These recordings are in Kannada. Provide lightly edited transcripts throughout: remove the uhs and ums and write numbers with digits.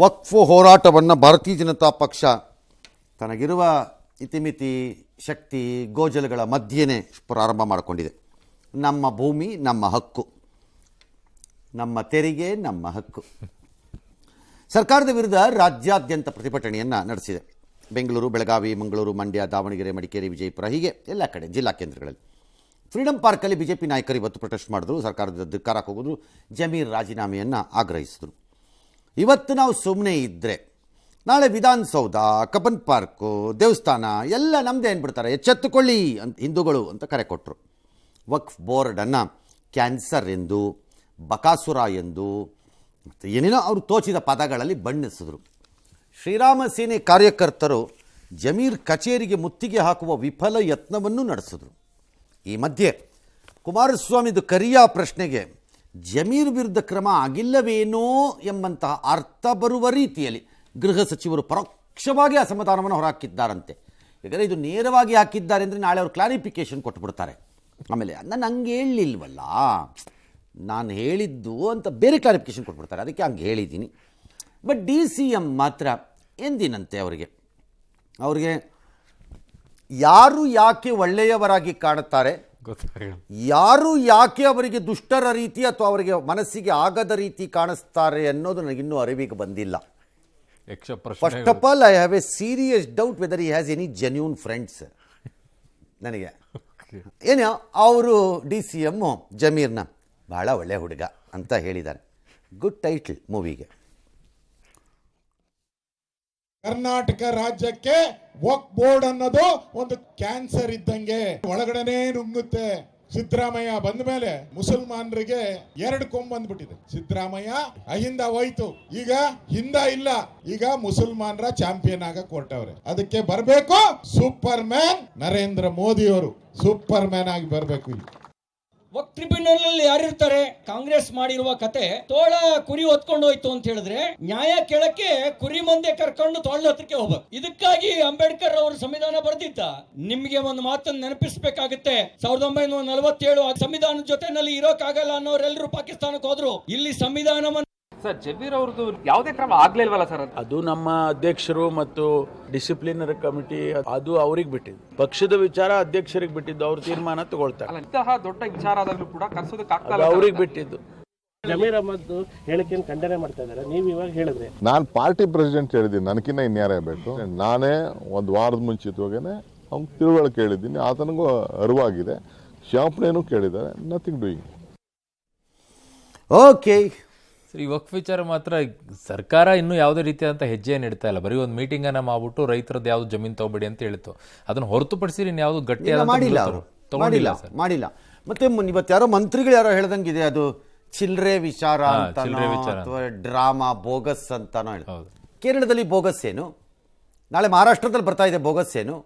ವಕ್ಫ್ ಹೋರಾಟವನ್ನು ಭಾರತೀಯ ಜನತಾ ಪಕ್ಷ ತನಗಿರುವ ಇತಿಮಿತಿ ಶಕ್ತಿ ಗೋಜಲುಗಳ ಮಧ್ಯೆಯೇ ಪ್ರಾರಂಭ ಮಾಡಿಕೊಂಡಿದೆ. ನಮ್ಮ ಭೂಮಿ ನಮ್ಮ ಹಕ್ಕು, ನಮ್ಮ ತೆರಿಗೆ ನಮ್ಮ ಹಕ್ಕು. ಸರ್ಕಾರದ ವಿರುದ್ಧ ರಾಜ್ಯಾದ್ಯಂತ ಪ್ರತಿಭಟನೆಯನ್ನು ನಡೆಸಿದೆ. ಬೆಂಗಳೂರು, ಬೆಳಗಾವಿ, ಮಂಗಳೂರು, ಮಂಡ್ಯ, ದಾವಣಗೆರೆ, ಮಡಿಕೇರಿ, ವಿಜಯಪುರ ಹೀಗೆ ಎಲ್ಲ ಕಡೆ ಜಿಲ್ಲಾ ಕೇಂದ್ರಗಳಲ್ಲಿ. ಫ್ರೀಡಂ ಪಾರ್ಕಲ್ಲಿ ಬಿಜೆಪಿ ನಾಯಕರು ಇವತ್ತು ಪ್ರೊಟೆಸ್ಟ್ ಮಾಡಿದ್ರು, ಸರ್ಕಾರದ ಧಿಕ್ಕಾರಕ್ಕೆ ಹೋಗಿದ್ರು, ಜಮೀರ್ ರಾಜೀನಾಮೆಯನ್ನು ಆಗ್ರಹಿಸಿದ್ರು. ಇವತ್ತು ನಾವು ಸುಮ್ಮನೆ ಇದ್ದರೆ ನಾಳೆ ವಿಧಾನಸೌಧ, ಕಬ್ಬನ್ ಪಾರ್ಕು, ದೇವಸ್ಥಾನ ಎಲ್ಲ ನಮ್ಮದೇ ಅಂದ್ಬಿಡ್ತಾರೆ, ಎಚ್ಚೆತ್ತುಕೊಳ್ಳಿ ಅಂತ ಹಿಂದೂಗಳು ಅಂತ ಕರೆ ಕೊಟ್ಟರು. ವಕ್ಫ್ ಬೋರ್ಡನ್ನು ಕ್ಯಾನ್ಸರ್ ಎಂದು, ಬಕಾಸುರ ಎಂದು ಮತ್ತು ಏನೇನೋ ಅವರು ತೋಚಿದ ಪದಗಳಲ್ಲಿ ಬಣ್ಣಿಸಿದ್ರು. ಶ್ರೀರಾಮ ಸೇನೆ ಕಾರ್ಯಕರ್ತರು ಜಮೀರ್ ಕಚೇರಿಗೆ ಮುತ್ತಿಗೆ ಹಾಕುವ ವಿಫಲ ಯತ್ನವನ್ನು ನಡೆಸಿದ್ರು. ಈ ಮಧ್ಯೆ ಕುಮಾರಸ್ವಾಮಿದು ಕರಿಯ ಪ್ರಶ್ನೆಗೆ ಜಮೀರ್ ವಿರುದ್ಧ ಕ್ರಮ ಆಗಿಲ್ಲವೇನೋ ಎಂಬಂತಹ ಅರ್ಥ ಬರುವ ರೀತಿಯಲ್ಲಿ ಗೃಹ ಸಚಿವರು ಪರೋಕ್ಷವಾಗಿ ಅಸಮಾಧಾನವನ್ನು ಹೊರಹಾಕಿದ್ದಾರಂತೆ. ಯಾಕಂದರೆ ಇದು ನೇರವಾಗಿ ಹಾಕಿದ್ದಾರೆ ಅಂದರೆ ನಾಳೆ ಅವರು ಕ್ಲಾರಿಫಿಕೇಷನ್ ಕೊಟ್ಬಿಡ್ತಾರೆ. ಆಮೇಲೆ ನಾನು ಹಂಗೆ ಹೇಳಲಿಲ್ವಲ್ಲ, ನಾನು ಹೇಳಿದ್ದು ಅಂತ ಬೇರೆ ಕ್ಲಾರಿಫಿಕೇಷನ್ ಕೊಟ್ಬಿಡ್ತಾರೆ, ಅದಕ್ಕೆ ಹಂಗೆ ಹೇಳಿದ್ದೀನಿ. ಬಟ್ DCM ಮಾತ್ರ ಎಂದಿನಂತೆ ಅವ್ರಿಗೆ ಯಾರು ಯಾಕೆ ಒಳ್ಳೆಯವರಾಗಿ ಕಾಣುತ್ತಾರೆ, ಯಾರು ಯಾಕೆ ಅವರಿಗೆ ದುಷ್ಟರ ರೀತಿ ಅಥವಾ ಅವರಿಗೆ ಮನಸ್ಸಿಗೆ ಆಗದ ರೀತಿ ಕಾಣಿಸ್ತಾರೆ ಅನ್ನೋದು ನನಗಿನ್ನೂ ಅರಿವಿಗೆ ಬಂದಿಲ್ಲ. First of all I have a serious doubt whether he has any genuine friends. ನನಗೆ ಏನೋ ಅವರು DCM ಜಮೀರ್ನ ಭಾಳ ಒಳ್ಳೆ ಹುಡುಗ ಅಂತ ಹೇಳಿದ್ದಾರೆ. Good title ಮೂವಿಗೆ. ಕರ್ನಾಟಕ ರಾಜ್ಯಕ್ಕೆ ವಕ್ಫ್ ಬೋರ್ಡ್ ಅನ್ನೋದು ಒಂದು ಕ್ಯಾನ್ಸರ್ ಇದ್ದಂಗೆ ಒಳಗಡೆನೆ ನುಂಗುತ್ತೆ. ಸಿದ್ದರಾಮಯ್ಯ ಬಂದ ಮೇಲೆ ಮುಸಲ್ಮಾನರಿಗೆ 2 ಕೊಂಬ್ ಬಂದ್ಬಿಟ್ಟಿದೆ. ಸಿದ್ದರಾಮಯ್ಯ ಅಹಿಂದ ಹೋಯ್ತು, ಈಗ ಹಿಂದ ಇಲ್ಲ, ಈಗ ಮುಸಲ್ಮಾನರ ಚಾಂಪಿಯನ್ ಆಗಕ್ಕೆ ಹೊರಟವ್ರೆ. ಅದಕ್ಕೆ ಬರಬೇಕು ಸೂಪರ್ ಮ್ಯಾನ್ ನರೇಂದ್ರ ಮೋದಿ ಅವರು, ಸೂಪರ್ ಮ್ಯಾನ್ ಆಗಿ ಬರಬೇಕು. ವಕ್ಫ್ ಟ್ರಿಬ್ಯುನಲ್ ಅಲ್ಲಿ ಯಾರಿರ್ತಾರೆ? ಕಾಂಗ್ರೆಸ್ ಮಾಡಿರುವ ಕತೆ ತೋಳ ಕುರಿ ಹೊತ್ಕೊಂಡು ಹೋಯ್ತು ಅಂತ ಹೇಳಿದ್ರೆ ನ್ಯಾಯ ಕೇಳಕ್ಕೆ ಕುರಿ ಮಂದೆ ಕರ್ಕೊಂಡು ತೋಳ ಹತ್ರಕ್ಕೆ ಹೋಗ್ಬೇಕು. ಇದಕ್ಕಾಗಿ ಅಂಬೇಡ್ಕರ್ ಅವರು ಸಂವಿಧಾನ ಬರೆದಿದ್ದ. ನಿಮ್ಗೆ ಒಂದು ಮಾತನ್ನು ನೆನಪಿಸಬೇಕಾಗುತ್ತೆ, 1947 ಆ ಸಂವಿಧಾನದ ಜೊತೆನಲ್ಲಿ ಇರೋಕ್ಕಾಗಲ್ಲ ಅನ್ನೋರೆಲ್ಲರೂ ಪಾಕಿಸ್ತಾನಕ್ಕೆ ಹೋದ್ರು. ಇಲ್ಲಿ ಸಂವಿಧಾನವನ್ನು ಸರ್ ಜಬೀರ್ ಅವ್ರದ್ದು ಯಾವುದೇ ಕ್ರಮ ಆಗ್ಲಿಲ್ವಲ್ಲ ಸರ್? ಅದು ನಮ್ಮ ಅಧ್ಯಕ್ಷರು ಮತ್ತು ಡಿಸಿಪ್ಲಿನರಿ ಕಮಿಟಿ ಅದು ಅವ್ರಿಗೆ ಬಿಟ್ಟಿದ್ದು, ಪಕ್ಷದ ವಿಚಾರ ಅಧ್ಯಕ್ಷರಿಗೆ ಬಿಟ್ಟಿದ್ದು, ಅವ್ರ ತೀರ್ಮಾನ ತಗೊಳ್ತಾರೆ. ಇಂತಹ ದೊಡ್ಡ ವಿಚಾರ ಆದಾಗ್ಲೂ ಕೂಡ ಕರ್ಸೋದಕ್ಕೆ ಅವ್ರಿಗೆ ಬಿಟ್ಟಿದ್ದು. ಜಮೀರ್ ಅಹಮದ್ ಹೇಳಿಕೆಯನ್ನು ಖಂಡನೆ ಮಾಡ್ತಾ ಇದ್ದಾರೆ, ನೀವು ಇವಾಗ ಹೇಳಿದ್ರೆ ನಾನು ಪಾರ್ಟಿ ಪ್ರೆಸಿಡೆಂಟ್ ಹೇಳಿದ್ದೀನಿ, ನನಗಿನ್ನ ಇನ್ಯಾರೇ ಬೇಕು. ನಾನೇ ಒಂದು ವಾರದ ಮುಂಚಿತವಾಗೇನೆ ಅವ್ನು ತಿಳುವಳಿಕೆ ಹೇಳಿದ್ದೀನಿ, ಆತನಿಗೂ ಅರಿವಾಗಿದೆ, ಕ್ಷಮಾಪಣೆನೂ ಕೇಳಿದ್ದಾರೆ. Nothing doing. ಓಕೆ ಸರ್, ಈ ವಕ್ಫ್ ವಿಚಾರ ಮಾತ್ರ ಸರ್ಕಾರ ಇನ್ನೂ ಯಾವುದೇ ರೀತಿಯಾದಂಥ ಹೆಜ್ಜೆಯನ್ನು ಇಡ್ತಾ ಇಲ್ಲ. ಬರೀ ಒಂದು ಮೀಟಿಂಗನ್ನು ಮಾಡ್ಬಿಟ್ಟು ರೈತರದ್ದು ಯಾವ್ದು ಜಮೀನು ತಗೋಬೇಡಿ ಅಂತ ಹೇಳಿತ್ತು. ಅದನ್ನು ಹೊರತುಪಡಿಸಿ ಇನ್ಯಾವುದು ಗಟ್ಟಿ ಮಾಡಿಲ್ಲ. ಮತ್ತೆ ಇವತ್ತು ಯಾರೋ ಮಂತ್ರಿಗಳು ಯಾರೋ ಹೇಳ್ದಂಗಿದೆ, ಅದು ಚಿಲ್ಲರೆ ವಿಚಾರ ಅಥವಾ ಡ್ರಾಮಾ ಬೋಗಸ್ ಅಂತಾನೋ ಹೇಳಿ. ಕೇರಳದಲ್ಲಿ ಬೋಗಸ್ ಏನು, ನಾಳೆ ಮಹಾರಾಷ್ಟ್ರದಲ್ಲಿ ಬರ್ತಾ ಇದೆ ಬೋಗಸ್ ಏನು,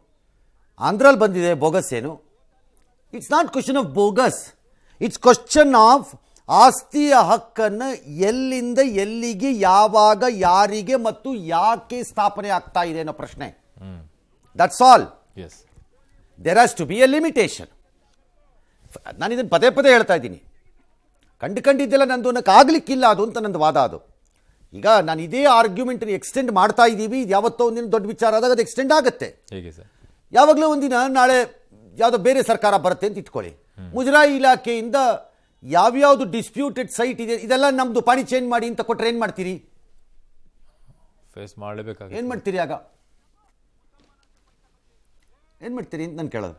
ಆಂಧ್ರಲ್ಲಿ ಬಂದಿದೆ ಬೋಗಸ್ ಏನು. It's not question of bogus, it's question of ಆಸ್ತಿಯ ಹಕ್ಕನ್ನು ಎಲ್ಲಿಂದ ಎಲ್ಲಿಗೆ, ಯಾವಾಗ, ಯಾರಿಗೆ ಮತ್ತು ಯಾಕೆ ಸ್ಥಾಪನೆ ಆಗ್ತಾ ಇದೆ ಅನ್ನೋ ಪ್ರಶ್ನೆ. That's all. There has to be a limitation. ನಾನು ಇದನ್ನು ಪದೇ ಪದೇ ಹೇಳ್ತಾ ಇದ್ದೀನಿ, ಕಂಡಿದ್ದೆಲ್ಲ ನಂದು ಅನ್ನೋಕ್ಕೆ ಆಗಲಿಕ್ಕಿಲ್ಲ ಅದು ಅಂತ ನಂದು ವಾದ. ಅದು ಈಗ ನಾನು ಇದೇ ಆರ್ಗ್ಯುಮೆಂಟನ್ನು ಎಕ್ಸ್ಟೆಂಡ್ ಮಾಡ್ತಾ ಇದ್ದೀವಿ. ಯಾವತ್ತೋ ಒಂದಿನ ದೊಡ್ಡ ವಿಚಾರ ಆದಾಗ ಅದು ಎಕ್ಸ್ಟೆಂಡ್ ಆಗುತ್ತೆ. ಯಾವಾಗಲೂ ಒಂದಿನ ನಾಳೆ ಯಾವುದೋ ಬೇರೆ ಸರ್ಕಾರ ಬರುತ್ತೆ ಅಂತ ಇಟ್ಕೊಳ್ಳಿ, ಮುಜರಾಯಿ ಇಲಾಖೆಯಿಂದ ಯಾವ್ಯಾವುದು ಡಿಸ್ಪ್ಯೂಟೆಡ್ ಸೈಟ್ ಇದೆ ಇದೆಲ್ಲ ನಮ್ದು ಪಾಣಿ ಚೇಂಜ್ ಮಾಡಿ ಅಂತ ಕೊಟ್ಟರೆ ಏನು ಮಾಡ್ತೀರಿ? ಫೇಸ್ ಮಾಡಲೇಬೇಕಾಗುತ್ತೆ. ಏನು ಮಾಡ್ತೀರಿ? ಆಗ ಏನು ಮಾಡ್ತೀರಿ ಅಂತ ನಾನು ಕೇಳೋದು.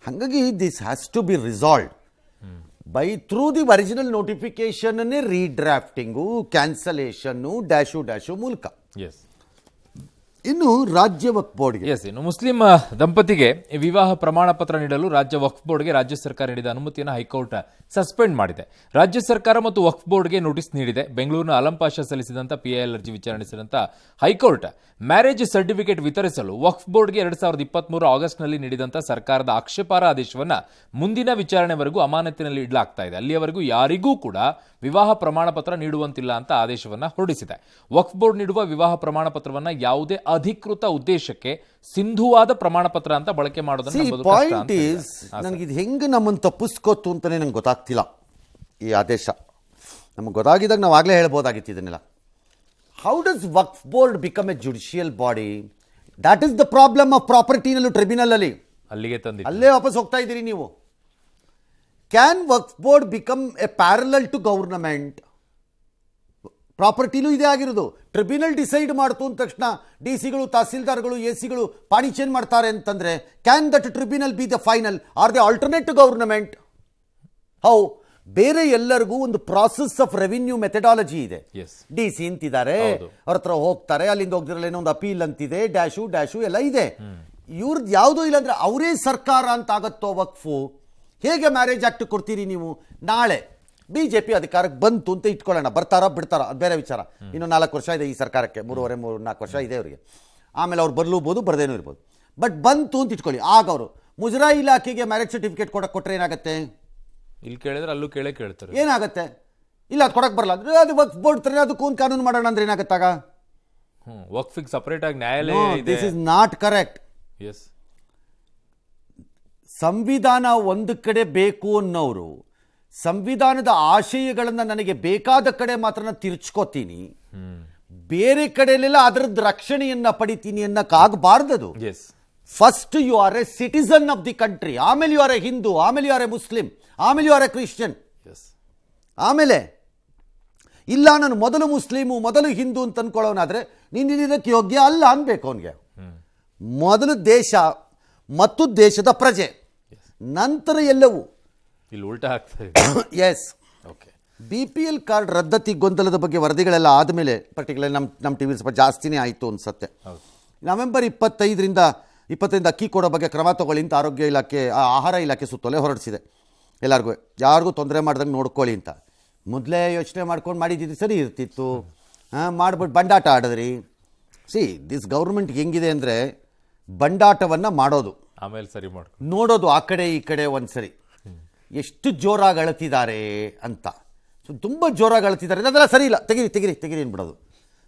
ಹಾಗಾಗಿ this has to be resolved by through the original ನೋಟಿಫಿಕೇಶನ್ನೇ ರೀಡ್ರಾಫ್ಟಿಂಗು, ಕ್ಯಾನ್ಸಲೇಷನ್ನು, ಡ್ಯಾಶು ಮೂಲಕ. ಇನ್ನು ರಾಜ್ಯ ವಕ್ಫ್ ಬೋರ್ಡ್ಗೆ ಇನ್ನು ಮುಸ್ಲಿಂ ದಂಪತಿಗೆ ವಿವಾಹ ಪ್ರಮಾಣ ಪತ್ರ ನೀಡಲು ರಾಜ್ಯ ವಕ್ಫ್ ಬೋರ್ಡ್ಗೆ ರಾಜ್ಯ ಸರ್ಕಾರ ನೀಡಿದ ಅನುಮತಿಯನ್ನು ಹೈಕೋರ್ಟ್ ಸಸ್ಪೆಂಡ್ ಮಾಡಿದೆ. ರಾಜ್ಯ ಸರ್ಕಾರ ಮತ್ತು ವಕ್ಫ್ ಬೋರ್ಡ್ಗೆ ನೋಟಿಸ್ ನೀಡಿದೆ. ಬೆಂಗಳೂರಿನ ಆಲಂ ಪಾಷಾ ಸಲ್ಲಿಸಿದಂತ PIL ಅರ್ಜಿ ವಿಚಾರಿಸಿದಂತ ಹೈಕೋರ್ಟ್ ಮ್ಯಾರೇಜ್ ಸರ್ಟಿಫಿಕೇಟ್ ವಿತರಿಸಲು ವಕ್ಫ್ ಬೋರ್ಡ್ಗೆ 2023 ಆಗಸ್ಟ್ನಲ್ಲಿ ನೀಡಿದಂತ ಸರ್ಕಾರದ ಆಕ್ಷೇಪಾರ್ಹ ಆದೇಶವನ್ನ ಮುಂದಿನ ವಿಚಾರಣೆವರೆಗೂ ಅಮಾನತಿನಲ್ಲಿ ಇಡಲಾಗ್ತಾ ಇದೆ. ಅಲ್ಲಿಯವರೆಗೂ ಯಾರಿಗೂ ಕೂಡ ವಿವಾಹ ಪ್ರಮಾಣ ಪತ್ರ ನೀಡುವಂತಿಲ್ಲ ಅಂತ ಆದೇಶವನ್ನ ಹೊರಡಿಸಿದೆ. ವಕ್ಫ್ ಬೋರ್ಡ್ ನೀಡುವ ವಿವಾಹ ಪ್ರಮಾಣ ಪತ್ರವನ್ನ ಯಾವುದೇ ಅಧಿಕೃತ ಉದ್ದೇಶಕ್ಕೆ ಸಿಂಧುವಾದ ಪ್ರಮಾಣ ಪತ್ರ ಅಂತ ಬಳಕೆ ಮಾಡೋದನ್ನ ಪಾಯಿಂಟ್ ಈಸ್, ನನಗಿದು ಹೆಂಗೆ ನಮ್ಮನ್ನು ತಪ್ಪಿಸ್ಕೋತು ಅಂತಲೇ ನಂಗೆ ಗೊತ್ತಾಗ್ತಿಲ್ಲ. ಈ ಆದೇಶ ನಮಗೆ ಗೊತ್ತಾಗಿದ್ದಾಗ ನಾವು ಆಗಲೇ ಹೇಳ್ಬೋದಾಗಿತ್ತು ಇದನ್ನೆಲ್ಲ. How does Waqf board become a judicial body? That is the problem of ಪ್ರಾಪರ್ಟಿನಲ್ಲೂ ಟ್ರಿಬ್ಯುನಲ್. ಅಲ್ಲಿಗೆ ತಂದಿ ಅಲ್ಲೇ ವಾಪಸ್ ಹೋಗ್ತಾ ಇದ್ದೀರಿ ನೀವು. Can Waqf board become a parallel to government? ಪ್ರಾಪರ್ಟಿಲೂ ಇದೇ ಆಗಿರೋದು. ಟ್ರಿಬ್ಯುನಲ್ ಡಿಸೈಡ್ ಮಾಡ್ತು ಅಂದ ತಕ್ಷಣ ಡಿ.ಸಿಗಳು, ತಹಸೀಲ್ದಾರ್ಗಳು, ಎ.ಸಿಗಳು ಪಾಣಿ ಚೇಂಜ್ ಮಾಡ್ತಾರೆ ಅಂತಂದ್ರೆ can that tribunal be the final? Or they alternate to government? How? ಬೇರೆ ಎಲ್ಲರಿಗೂ ಒಂದು ಪ್ರಾಸೆಸ್ ಆಫ್ ರೆವಿನ್ಯೂ ಮೆಥಡಾಲಜಿ ಇದೆ. ಡಿ.ಸಿ ಅಂತಿದ್ದಾರೆ, ಅವ್ರ ಹತ್ರ ಹೋಗ್ತಾರೆ, ಅಲ್ಲಿಂದ ಹೋಗ್ದಿರಲ್ಲ ಏನೋ ಒಂದು ಅಪೀಲ್ ಅಂತಿದೆ, ಡ್ಯಾಶು ಎಲ್ಲ ಇದೆ. ಇವ್ರದ್ದು ಯಾವುದೂ ಇಲ್ಲ ಅಂದ್ರೆ ಅವರೇ ಸರ್ಕಾರ ಅಂತ ಆಗತ್ತೋ ವಕ್ಫು? ಹೇಗೆ ಮ್ಯಾರೇಜ್ ಆಕ್ಟ್ ಕೊಡ್ತೀರಿ ನೀವು? ನಾಳೆ BJP ಅಧಿಕಾರಕ್ಕೆ ಬಂತು ಅಂತ ಇಟ್ಕೊಳ್ಳೋಣ, ಬರ್ತಾರ ಬಿಡ್ತಾರ ಅದು ಬೇರೆ ವಿಚಾರ. ಇನ್ನು 4 ವರ್ಷ ಇದೆ ಈ ಸರ್ಕಾರಕ್ಕೆ, 3.5-4 ವರ್ಷ ಇದೆ ಅವರಿಗೆ. ಆಮೇಲೆ ಅವ್ರು ಬರ್ಲೂಬೋದು, ಬರ್ದೇನೂ ಇರ್ಬೋದು. ಬಟ್ ಬಂತು ಅಂತ ಇಟ್ಕೊಳ್ಳಿ, ಆಗ ಅವರು ಮುಜರಾಯಿ ಇಲಾಖೆಗೆ ಮ್ಯಾರೇಜ್ ಸರ್ಟಿಫಿಕೇಟ್ ಕೊಟ್ಟರೆ ಏನಾಗುತ್ತೆ? ಇಲ್ಲಿ ಕೇಳಿದ್ರೆ ಅಲ್ಲೂ ಕೇಳ್ತಾರೆ. ಏನಾಗುತ್ತೆ? ಇಲ್ಲ ಅದು ಕೊಡಕ್ಕೆ ಬರಲ್ಲ ಅಂದ್ರೆ ಅದು ವಕ್ಫ್ ಬೋರ್ಡ್ ತರ ಅದಕ್ಕೂ ಒಂದು ಕಾನೂನು ಮಾಡೋಣ ಅಂದ್ರೆ ಏನಾಗತ್ತಾಗ? ವಕ್ಫಿಗೆ ಸಪರೇಟ್ ಆಗಿ ನ್ಯಾಯಾಲಯ ಇದೆ. This is not correct. Yes, ಸಂವಿಧಾನ ಒಂದು ಕಡೆ ಬೇಕು ಅನ್ನೋರು ಸಂವಿಧಾನದ ಆಶಯಗಳನ್ನು ನನಗೆ ಬೇಕಾದ ಕಡೆ ಮಾತ್ರ ತಿರ್ಚ್ಕೋತೀನಿ, ಬೇರೆ ಕಡೆಯಲ್ಲೆಲ್ಲ ಅದರದ್ದು ರಕ್ಷಣೆಯನ್ನ ಪಡಿತೀನಿ ಅನ್ನಕ್ಕಾಗಬಾರ್ದದು. First you are a citizen of the country, ಆಮೇಲೆ ಯು ಆರ್ ಎ ಹಿಂದೂ, ಆಮೇಲೆ ಯು ಆರ್ ಎ ಮುಸ್ಲಿಂ, ಆಮೇಲೆ ಯು ಆರ್ ಎ ಕ್ರಿಶ್ಚಿಯನ್. ಆಮೇಲೆ ಇಲ್ಲ ನಾನು ಮೊದಲು ಮುಸ್ಲಿಮು ಮೊದಲು ಹಿಂದೂ ಅಂತ ಅನ್ಕೊಳ್ಳೋನಾದ್ರೆ ನೀನು ಇದಕ್ಕೆ ಯೋಗ್ಯ ಅಲ್ಲ ಅನ್ಬೇಕು ಅವನಿಗೆ. ಮೊದಲು ದೇಶ ಮತ್ತು ದೇಶದ ಪ್ರಜೆ, ನಂತರ ಎಲ್ಲವೂ. ಇಲ್ಲಿ ಉಲ್ಟಾ ಆಗ್ತದೆ. ಎಸ್. ಓಕೆ. BPL ಕಾರ್ಡ್ ರದ್ದತಿ ಗೊಂದಲದ ಬಗ್ಗೆ ವರದಿಗಳೆಲ್ಲ ಆದಮೇಲೆ ಪರ್ಟಿಕ್ಯುಲರ್ ನಮ್ಮ ಟಿವಿ ಸ್ವಲ್ಪ ಜಾಸ್ತಿನೇ ಆಯಿತು ಅನ್ಸುತ್ತೆ. ನವೆಂಬರ್ 25ರಿಂದ ಅಕ್ಕಿ ಕೊಡೋ ಬಗ್ಗೆ ಕ್ರಮ ತಗೊಳ್ಳಿ ಅಂತ ಆರೋಗ್ಯ ಇಲಾಖೆ, ಆಹಾರ ಇಲಾಖೆ ಸುತ್ತೋಲೆ ಹೊರಡಿಸಿದೆ. ಎಲ್ಲರಿಗೂ ಯಾರಿಗೂ ತೊಂದರೆ ಮಾಡ್ದಂಗೆ ನೋಡ್ಕೊಳ್ಳಿ ಅಂತ. ಮೊದಲೇ ಯೋಚನೆ ಮಾಡ್ಕೊಂಡು ಮಾಡಿದ್ದು ಸರಿ ಇರ್ತಿತ್ತು, ಮಾಡ್ಬಿಟ್ಟು ಬಂಡಾಟ ಆಡಿದ್ರಿ. ದಿಸ್ ಗೌರ್ಮೆಂಟ್ ಹೆಂಗಿದೆ ಅಂದರೆ ಬಂಡಾಟವನ್ನು ಮಾಡೋದು, ಆಮೇಲೆ ಸರಿ ನೋಡೋದು ಆ ಕಡೆ ಈ ಕಡೆ ಒಂದ್ಸರಿ ಎಷ್ಟು ಜೋರಾಗಿ ಅಳ್ತಿದ್ದಾರೆ ಅಂತ. ತುಂಬ ಜೋರಾಗಿ ಅಳ್ತಿದ್ದಾರೆ ಅದೆಲ್ಲ ಸರಿ ಇಲ್ಲ, ತೆಗಿರಿ ಅನ್ಬಿಡೋದು.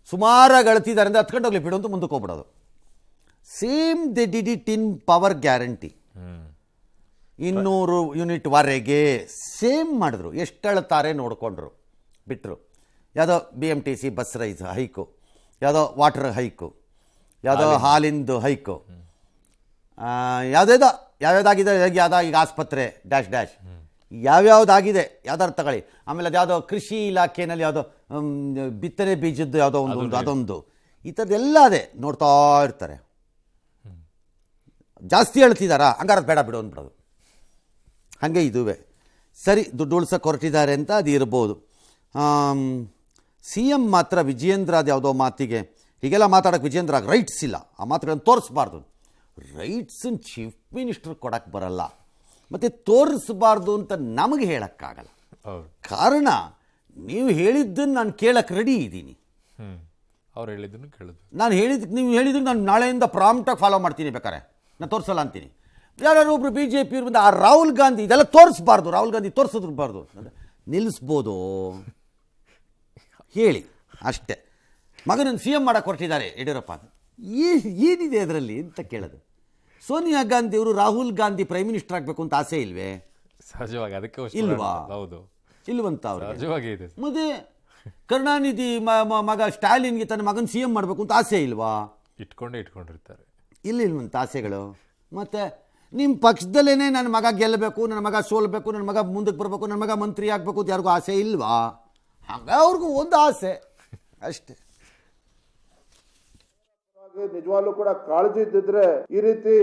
ಸುಮಾರಾಗಿ ಅಳ್ತಿದ್ದಾರೆ ಅಂದರೆ ಹತ್ಕೊಂಡೋಗ್ಲಿ ಬಿಡು ಅಂತ ಮುಂದಕ್ಕೆ ಹೋಗ್ಬಿಡೋದು. Same they did it in power guarantee. 200 ಯೂನಿಟ್ವರೆಗೆ ಸೇಮ್ ಮಾಡಿದ್ರು. ಎಷ್ಟು ಅಳ್ತಾರೆ ನೋಡಿಕೊಂಡ್ರು, ಬಿಟ್ಟರು. ಯಾವುದೋ BMTC ಬಸ್ ರೈಸ್ ಹೈಕು, ಯಾವುದೋ ವಾಟರ್ ಹೈಕು, ಯಾವುದೋ ಹಾಲಿಂದು ಹೈಕು, ಯಾವ್ಯಾವ್ದಾಗಿದೆ ಈಗ ಆಸ್ಪತ್ರೆ ಡ್ಯಾಶ್ ಯಾವ್ಯಾವ್ದಾಗಿದೆ ಯಾವ್ದಾರು ತಗೊಳ್ಳಿ. ಆಮೇಲೆ ಅದು ಯಾವುದೋ ಕೃಷಿ ಇಲಾಖೆಯಲ್ಲಿ ಯಾವುದೋ ಬಿತ್ತನೆ ಬೀಜದ್ದು ಯಾವುದೋ ಅದೊಂದು ಈ ಥರದ್ದೆಲ್ಲ ಅದೇ ನೋಡ್ತಾ ಇರ್ತಾರೆ. ಜಾಸ್ತಿ ಹೇಳ್ತಿದ್ದಾರಾ ಹಂಗಾರ ಬೇಡ ಬಿಡು ಅಂದ್ಬಿಡೋದು. ಹಾಗೆ ಇದುವೇ ಸರಿ, ದುಡ್ಡು ಉಳ್ಸಕ್ಕೆ ಹೊರಟಿದ್ದಾರೆ ಅಂತ ಅದು ಇರ್ಬೋದು. CM ಮಾತ್ರ ವಿಜಯೇಂದ್ರ ಅದು ಯಾವುದೋ ಮಾತಿಗೆ ಹೀಗೆಲ್ಲ ಮಾತಾಡೋಕ್ಕೆ ವಿಜಯೇಂದ್ರ ರೈಟ್ಸ್ ಇಲ್ಲ, ಆ ಮಾತುಗಳನ್ನು ತೋರಿಸ್ಬಾರ್ದು. ರೈಟ್ಸನ್ನು ಚೀಫ್ ಮಿನಿಸ್ಟರ್ ಕೊಡಕ್ಕೆ ಬರಲ್ಲ, ಮತ್ತು ತೋರಿಸಬಾರ್ದು ಅಂತ ನಮಗೆ ಹೇಳೋಕ್ಕಾಗಲ್ಲ. ಕಾರಣ ನೀವು ಹೇಳಿದ್ದನ್ನು ನಾನು ಕೇಳಕ್ಕೆ ರೆಡಿ ಇದ್ದೀನಿ. ಅವ್ರು ಹೇಳಿದ್ದನ್ನು ಕೇಳೋದು, ನೀವು ಹೇಳಿದ್ದನ್ನು ನಾನು ನಾಳೆಯಿಂದ ಪ್ರಾಂಪ್ಟಾಗಿ ಫಾಲೋ ಮಾಡ್ತೀನಿ, ಬೇಕಾರೆ ನಾನು ತೋರಿಸಲ್ಲ ಅಂತೀನಿ. ಯಾರು ಒಬ್ರು BJP ಬಂದು ಆ ರಾಹುಲ್ ಗಾಂಧಿ ಇದೆಲ್ಲ ತೋರಿಸ್ಬಾರ್ದು, ರಾಹುಲ್ ಗಾಂಧಿ ತೋರಿಸಿದ್ರಬಾರ್ದು, ನಿಲ್ಲಿಸ್ಬೋದು ಹೇಳಿ ಅಷ್ಟೇ. ಮಗನನ್ನು CM ಮಾಡಕ್ಕೆ ಹೊರಟಿದ್ದಾರೆ ಯಡಿಯೂರಪ್ಪ. ಏನಿದೆ ಅದರಲ್ಲಿ ಅಂತ ಕೇಳೋದು. ಸೋನಿಯಾ ಗಾಂಧಿ ಅವರು ರಾಹುಲ್ ಗಾಂಧಿ ಪ್ರೈಮ್ ಮಿನಿಸ್ಟರ್ ಆಗಬೇಕು ಅಂತ ಆಸೆ ಇಲ್ವೇ? ಸಹಜವಾಗಿ ಅದಕ್ಕೆ ಇಲ್ವಾ? ಹೌದು, ಇಲ್ವಂತ ಅವರು ಸಹಜವಾಗಿ ಇದೆ. ಮತ್ತೆ ಕರುಣಾನಿಧಿ ಮಗ ಸ್ಟಾಲಿನ್ಗೆ ತನ್ನ ಮಗನ CM ಮಾಡಬೇಕು ಅಂತ ಆಸೆ ಇಲ್ವಾ? ಇಟ್ಕೊಂಡಿರ್ತಾರೆ. ಇಲ್ವಂತ ಆಸೆಗಳು. ಮತ್ತೆ ನಿಮ್ಮ ಪಕ್ಷದಲ್ಲೇನೆ ನನ್ನ ಮಗ ಗೆಲ್ಲಬೇಕು, ನನ್ನ ಮಗ ಸೋಲ್ಬೇಕು, ನನ್ನ ಮಗ ಮುಂದಕ್ಕೆ ಬರಬೇಕು, ನನ್ನ ಮಗ ಮಂತ್ರಿ ಆಗಬೇಕು ಅಂತ ಯಾರಿಗೂ ಆಸೆ ಇಲ್ವಾ? ಹಾಗ ಅವ್ರಿಗೂ ಒಂದು ಆಸೆ ಅಷ್ಟೇ. ನಿಜವಾಗ್ಲೂ ಕೂಡ ಕಾಳಜಿ ಇದ್ದಿದ್ರೆ ಈ ರೀತಿ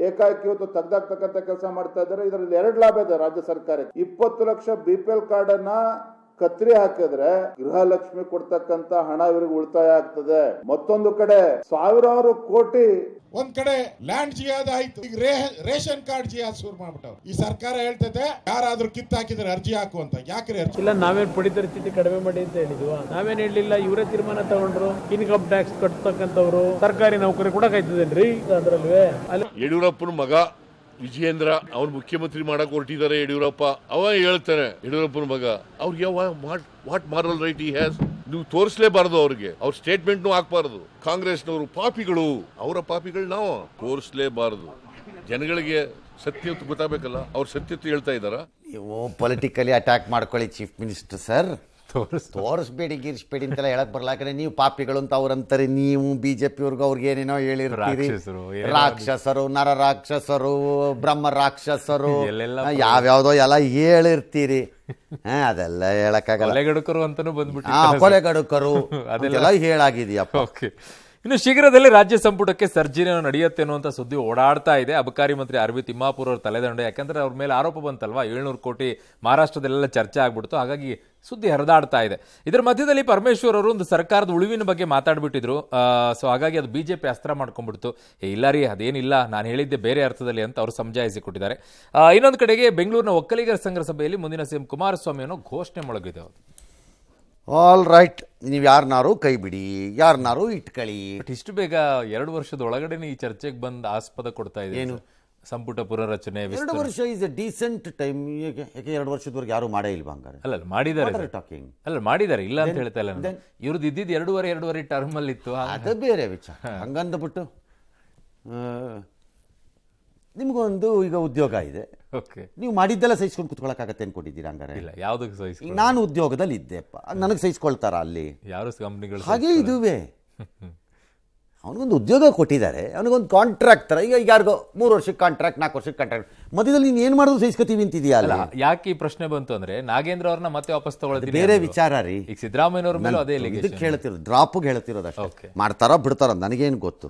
ಏಕಾಏಕಿ ಇವತ್ತು ತೆಗ್ದಾಕ್ತಕ್ಕಂಥ ಕೆಲಸ ಮಾಡ್ತಾ ಇದ್ದಾರೆ. ಇದರಲ್ಲಿ 2 ಲಾಭ ಇದೆ ರಾಜ್ಯ ಸರ್ಕಾರಕ್ಕೆ. 20 ಲಕ್ಷ BPL ಕಾರ್ಡ್ ಅನ್ನ ಕತ್ರಿ ಹಾಕಿದ್ರೆ ಗೃಹಲಕ್ಷ್ಮಿ ಕೊಡ್ತಕ್ಕಂತ ಹಣ ಇವರಿಗೆ ಉಳಿತಾಯ ಆಗ್ತದೆ. ಮತ್ತೊಂದು ಕಡೆ ಸಾವಿರಾರು ಕೋಟಿ ಒಂದ್ ಕಡೆ ಲ್ಯಾಂಡ್ ಜಿಯಾದ ಆಯ್ತು, ಈಗ ರೇಷನ್ ಕಾರ್ಡ್ ಜಿಯಾದ ಶುರು ಮಾಡ್ಬಿಟ್ಟವ್ರು. ಈ ಸರ್ಕಾರ ಹೇಳ್ತದೆ ಯಾರಾದ್ರೂ ಕಿತ್ತಾಕಿದ್ರೆ ಅರ್ಜಿ ಹಾಕು ಅಂತ. ಯಾಕ್ರಿ ಅರ್ಜಿ ಇಲ್ಲ, ನಾವೇನ್ ಪಡಿತರ ಚೀಟಿ ಕಡಿಮೆ ಮಾಡಿ ಅಂತ ಹೇಳಿದ್ವಾ? ನಾವೇನ್ ಹೇಳಲಿಲ್ಲ, ಇವರೇ ತೀರ್ಮಾನ ತಗೊಂಡ್ರು. ಇನ್ಕಮ್ ಟ್ಯಾಕ್ಸ್ ಕಟ್ಟತಕ್ಕಂಥವ್ರು ಸರ್ಕಾರಿ ನೌಕರಿ ಕೂಡ ಕಾಯ್ತದೇನ್ರಿ ಅದ್ರಲ್ವೇ? ಯಡಿಯೂರಪ್ಪನ ಮಗ ವಿಜಯೇಂದ್ರ ಅವ್ರು ಮುಖ್ಯಮಂತ್ರಿ ಮಾಡಕ್ ಹೊರಟಿದ್ದಾರೆ. ಯಡಿಯೂರಪ್ಪ ಅವ ಹೇಳ್ತಾನೆ, ಯಡಿಯೂರಪ್ಪನ ಮಗ ಅವ್ರಿಗೆ ವಾಟ್ ಮಾರಲ್ ರೈಟ್ ಈ ಹ್ಯಾಸ್? ನೀವು ತೋರಿಸಲೇಬಾರದು ಅವ್ರಿಗೆ, ಅವ್ರ ಸ್ಟೇಟ್ಮೆಂಟ್ ಹಾಕ್ಬಾರದು. ಕಾಂಗ್ರೆಸ್ನವರು ಪಾಪಿಗಳು, ಅವರ ಪಾಪಿಗಳು ನಾವು ತೋರಿಸಲೇಬಾರದು. ಜನಗಳಿಗೆ ಸತ್ಯತೆ ಗೊತ್ತಾಗಬೇಕಲ್ಲ, ಅವ್ರ ಸತ್ಯತೆ ಹೇಳ್ತಾ ಇದ್ದಾರಾ? ನೀವು ಪೊಲಿಟಿಕಲಿ ಅಟ್ಯಾಕ್ ಮಾಡ್ಕೊಳ್ಳಿ ಚೀಫ್ ಮಿನಿಸ್ಟರ್ ಸರ್, ತೋರಿಸ್ಬೇಡಿ ಗಿರಿಸ್ಬೇಡಿ ಅಂತೆಲ್ಲ ಹೇಳಕ್ ಬರಲ್ಲ. ಯಾಕಂದ್ರೆ ನೀವು ಪಾಪಿಗಳು ಅಂತ ಅವ್ರಂತಾರೆ, ನೀವು ಬಿಜೆಪಿ ಅವ್ರಿಗೆ ಅವ್ರಿಗೆ ಏನೇನೋ ಹೇಳಿರ್ತೀರಿ. ರಾಕ್ಷಸರು, ನರ ರಾಕ್ಷಸರು, ಬ್ರಹ್ಮ ರಾಕ್ಷಸರು, ಯಾವ್ಯಾವ್ದೋ ಎಲ್ಲ ಹೇಳಿರ್ತೀರಿ. ಅದೆಲ್ಲ ಹೇಳಕ್ಕಾಗಲ್ಲ. ಕೊಲೆಗಡುಕರು ಅಂತಾನು ಬಂದ್ಬಿಟ್ಟು ಕೊಲೆಗಡುಕರು ಅದೆಲ್ಲ ಹೇಳಾಗಿದೆಯಪ್ಪ. ಓಕೆ. ಇನ್ನು ಶೀಘ್ರದಲ್ಲೇ ರಾಜ್ಯ ಸಂಪುಟಕ್ಕೆ ಸರ್ಜರಿ ನಡೆಯುತ್ತೆ ಅನ್ನುವಂಥ ಸುದ್ದಿ ಓಡಾಡ್ತಾ ಇದೆ. ಅಬಕಾರಿ ಮಂತ್ರಿ ಆರ್ ವಿ ತಿಮ್ಮಾಪುರ್ ಅವ್ರ ತಲೆದಂಡ. ಯಾಕಂದ್ರೆ ಅವ್ರ ಮೇಲೆ ಆರೋಪ ಬಂತಲ್ವಾ, 700 ಕೋಟಿ ಮಹಾರಾಷ್ಟ್ರದಲ್ಲೆಲ್ಲ ಚರ್ಚೆ ಆಗ್ಬಿಡ್ತು. ಹಾಗಾಗಿ ಸುದ್ದಿ ಹರಿದಾಡ್ತಾ ಇದೆ. ಇದರ ಮಧ್ಯದಲ್ಲಿ ಪರಮೇಶ್ವರ್ ಅವರು ಒಂದು ಸರ್ಕಾರದ ಉಳಿವಿನ ಬಗ್ಗೆ ಮಾತಾಡ್ಬಿಟ್ಟಿದ್ರು. ಸೊ ಹಾಗಾಗಿ ಅದು ಬಿಜೆಪಿ ಅಸ್ತ್ರ ಮಾಡ್ಕೊಂಡ್ಬಿಡ್ತು. ಇಲ್ಲ ರೀ, ಅದೇನಿಲ್ಲ, ನಾನು ಹೇಳಿದ್ದೆ ಬೇರೆ ಅರ್ಥದಲ್ಲಿ ಅಂತ ಅವರು ಸಮಜಾಯಿಸಿ ಕೊಟ್ಟಿದ್ದಾರೆ. ಇನ್ನೊಂದು ಕಡೆಗೆ ಬೆಂಗಳೂರಿನ ಒಕ್ಕಲಿಗರ ಸಂಘ ಸಭೆಯಲ್ಲಿ ಮುಂದಿನ ಸಿಎಂ ಕುಮಾರಸ್ವಾಮಿ ಅನ್ನೋ ಘೋಷಣೆ ಮೊಳಗಿದೆ. ಆಲ್ ರೈಟ್, ನೀವು ಯಾರನ್ನಾರು ಕೈ ಬಿಡಿ, ಯಾರನ್ನಾರು ಇಟ್ಕೊಳ್ಳಿ. ಬಟ್ ಇಷ್ಟು ಬೇಗ 2 ವರ್ಷದ ಒಳಗಡೆ ಈ ಚರ್ಚೆಗೆ ಬಂದು ಆಸ್ಪದ ಕೊಡ್ತಾ ಇದೆ. ಏನು ಸಂಪುಟ ಪುನರ್ರಚನೆ? 2 ವರ್ಷ ಇಸ್ ಎ ಡೀಸೆಂಟ್ ಟೈಮ್. ಯಾಕೆ 2 ವರ್ಷದವರೆಗೆ ಯಾರು ಮಾಡೇ ಇಲ್ವಾ? ಹಂಗಾರೆ ಅಲ್ಲ, ಮಾಡಿದ್ದಾರೆ. ಟಾಕಿಂಗ್ ಅಲ್ಲ, ಮಾಡಿದ್ದಾರೆ, ಇಲ್ಲ ಅಂತ ಹೇಳ್ತಾ ಇಲ್ಲ. ಇವ್ರದ್ದು ಇದ್ದಿದ್ದು 2.5 ಟರ್ಮ್ ಅಲ್ಲಿ ಇತ್ತು. ಅದು ಬೇರೆ ವಿಚಾರ. ಹಂಗಂದ್ಬಿಟ್ಟು ನಿಮ್ಗೊಂದು ಈಗ ಉದ್ಯೋಗ ಇದೆ, ನೀವು ಮಾಡಿದ್ದೆಲ್ಲ ಸಹಿಸ್ಕೊಂಡು ಕುತ್ಕೊಳಕ್ಕಾಗತ್ತೆ ಅನ್ಕೊಂಡಿದ್ದೀರಾ? ಹಂಗಾರೆ ಇಲ್ಲ, ಯಾವ್ದಕ್ಕೆ ಸಹಿಸ್ಕೊಳ್ಳಿ. ನಾನು ಉದ್ಯೋಗದಲ್ಲಿ ಇದ್ದೆಪ್ಪ, ನನಗೆ ಸಹಿಸ್ಕೊಳ್ತಾರ ಅಲ್ಲಿ? ಯಾರು ಕಂಪ್ನಿಗಳು ಹಾಗೆ ಇದುವೇ. ಅವನಿಗೊಂದು ಉದ್ಯೋಗ ಕೊಟ್ಟಿದ್ದಾರೆ, ಅವನಿಗೊಂದು ಕಾಂಟ್ರಾಕ್ಟ್ ತರ. ಈಗ ಯಾರಿಗೋ 3 ವರ್ಷಕ್ಕೆ ಕಾಂಟ್ರಾಕ್ಟ್, 4 ವರ್ಷಕ್ಕೆ ಕಾಂಟ್ರಾಕ್ಟ್, ಮಧ್ಯದಲ್ಲಿ ನೀನು ಏನು ಮಾಡೋದು ಸಹಿಸ್ಕೊತೀವಿ ಅಂತಿದೆಯಾ? ಅಲ್ಲ, ಯಾಕೆ ಈ ಪ್ರಶ್ನೆ ಬಂತು ಅಂದ್ರೆ ನಾಗೇಂದ್ರ ಅವ್ರನ್ನ ಮತ್ತೆ ವಾಪಸ್ ತಗೊಳ್ತೀವಿ, ಬೇರೆ ವಿಚಾರ ರೀ. ಈಗ ಸಿದ್ದರಾಮಯ್ಯನವ್ರ ಮೇಲೆ ಅದೇ ಇದಕ್ಕೆ ಹೇಳ್ತಿರೋದು, ಡ್ರಾಪ್ಗೆ ಹೇಳ್ತಿರೋದು ಅಷ್ಟೇ. ಮಾಡ್ತಾರೋ ಬಿಡ್ತಾರೋ ನನಗೇನು ಗೊತ್ತು.